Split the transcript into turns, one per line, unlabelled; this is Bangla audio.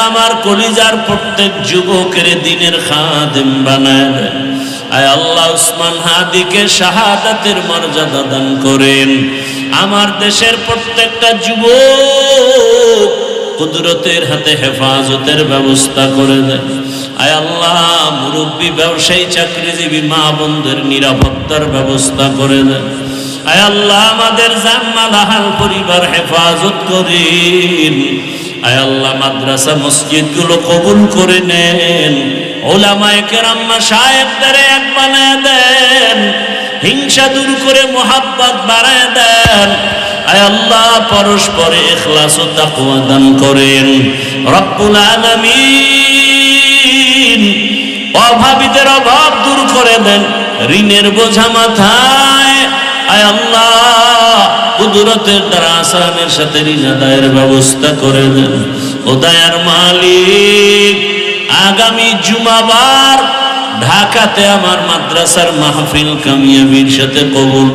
আল্লাহ আমার কলিজার প্রত্যেক যুবকের দ্বীনের খাদেম বানায় দেন। আয় আল্লাহ উসমান হাদিকে শাহাদাতের মর্যাদা দান করেন। আমার দেশের প্রত্যেকটা যুবক কুদরতের হাতে হেফাজতের ব্যবস্থা করে দেন। আয় আল্লাহ মুরব্বী ব্যবসায়ী চাকরিজীবী মা বোনদের নিরাপত্তার ব্যবস্থা করে দেন। আয় আল্লাহ আমাদের জানমাল আহাল পরিবার হেফাজত করেন। আয় আল্লাহ মাদ্রাসা মসজিদগুলো কবুল করে নেন। ওলামায়ে কেরাম মাশায়েখদের এক বানায় দেন। হিংসা দূর করে মুহাব্বত বাড়ায় দেন। আয় আল্লাহ পরস্পরে ইখলাস ও তাকওয়া দান করেন। রব্বুল আলামিন অভাবীদের অভাব দূর করে দেন। ঋণের বোঝা মাথায় আয় আল্লাহ কুদরতের দ্বারা আসানের সাথে ঋণ আদায়ের ব্যবস্থা করে দেন। ও দয়ার মালিক আগামী জুমাবার ঢাকাতে আমার মাদ্রাসার মাহফিল কামিয়াবির সাথে কবুল